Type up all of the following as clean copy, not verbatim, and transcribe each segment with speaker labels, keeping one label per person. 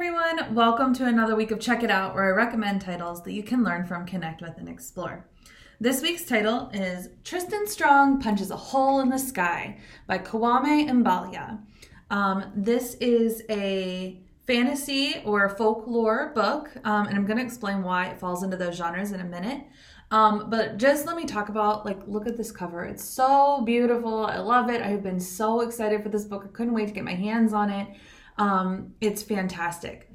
Speaker 1: everyone, welcome to another week of Check It Out, where I recommend titles that you can learn from, connect with, and explore. This week's title is Tristan Strong Punches a Hole in the Sky by Kwame Mbalia. This is a fantasy or folklore book, and I'm going to explain why it falls into those genres in a minute. But just let me talk about, look at this cover. It's so beautiful. I love it. I have been so excited for this book. I couldn't wait to get my hands on it. It's fantastic.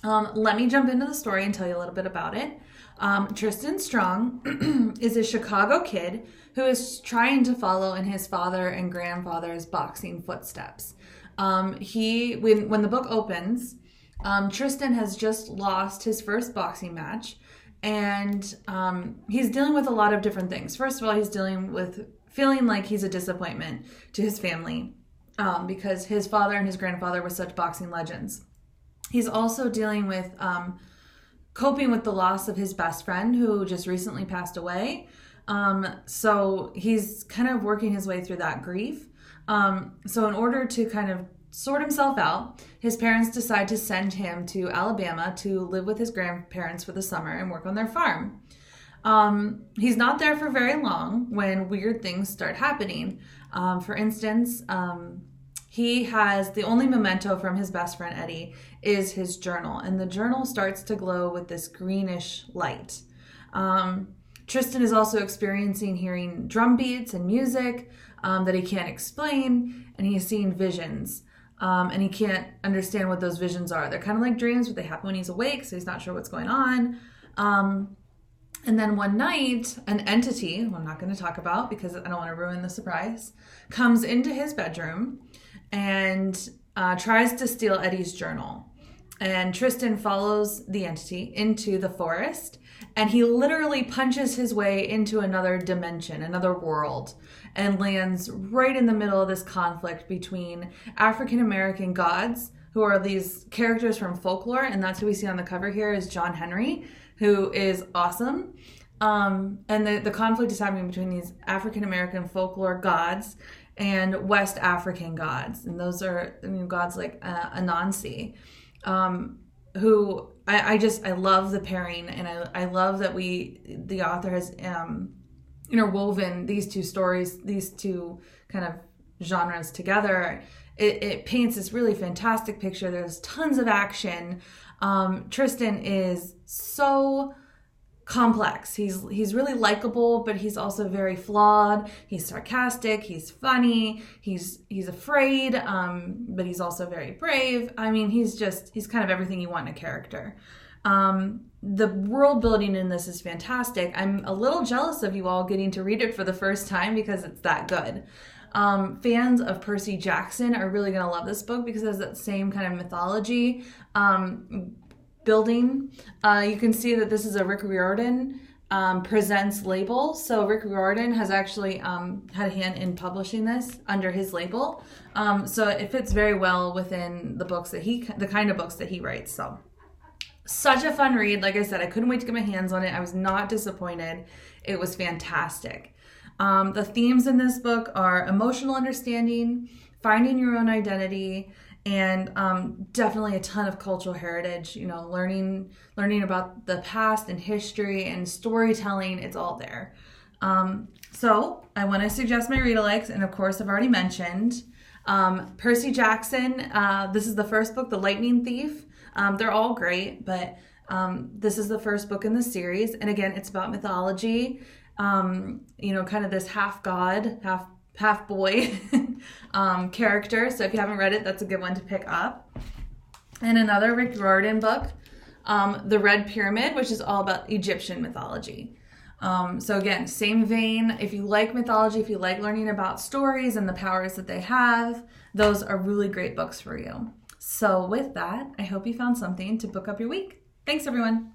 Speaker 1: Let me jump into the story and tell you a little bit about it. Tristan Strong is a Chicago kid who is trying to follow in his father and grandfather's boxing footsteps. When the book opens, Tristan has just lost his first boxing match, and he's dealing with a lot of different things. First of all, he's dealing with feeling like he's a disappointment to his family. Because his father and his grandfather were such boxing legends. He's also dealing with coping with the loss of his best friend who just recently passed away. So he's kind of working his way through that grief. So in order to kind of sort himself out, his parents decide to send him to Alabama to live with his grandparents for the summer and work on their farm. He's not there for very long when weird things start happening. For instance, he has the only memento from his best friend Eddie is his journal, and the journal starts to glow with this greenish light. Tristan is also experiencing hearing drum beats and music that he can't explain, and he's seeing visions. And he can't understand what those visions are. They're kind of like dreams, but they happen when he's awake, so he's not sure what's going on. And then one night, an entity, who I'm not going to talk about because I don't want to ruin the surprise, comes into his bedroom and tries to steal Eddie's journal. And Tristan follows the entity into the forest, and he literally punches his way into another dimension, another world, and lands right in the middle of this conflict between African-American gods, who are these characters from folklore, and that's who we see on the cover here is John Henry, who is awesome. And the conflict is happening between these African-American folklore gods and West African gods. And those are gods like Anansi, who I love the pairing. And I love that the author has interwoven these two stories, these two kind of genres together. It paints this really fantastic picture. There's tons of action. Tristan is so complex. He's really likable, but he's also very flawed. He's sarcastic. He's funny. He's afraid, but he's also very brave. I mean, he's kind of everything you want in a character. The world building in this is fantastic. I'm a little jealous of you all getting to read it for the first time because it's that good. Fans of Percy Jackson are really going to love this book because it has that same kind of mythology building. You can see that this is a Rick Riordan Presents label. So Rick Riordan has actually had a hand in publishing this under his label. So it fits very well within the books the kind of books that he writes. So such a fun read. Like I said, I couldn't wait to get my hands on it. I was not disappointed. It was fantastic. The themes in this book are emotional understanding, finding your own identity, and definitely a ton of cultural heritage, learning about the past and history and storytelling. It's all there. So I want to suggest my read-alikes, and of course I've already mentioned Percy Jackson. This is the first book, The Lightning Thief. They're all great, but this is the first book in the series. And again, it's about mythology. Kind of this half god, half boy character. So if you haven't read it, that's a good one to pick up. And another Rick Riordan book, The Red Pyramid, which is all about Egyptian mythology. So again, same vein. If you like mythology, if you like learning about stories and the powers that they have, those are really great books for you. So with that, I hope you found something to book up your week. Thanks, everyone.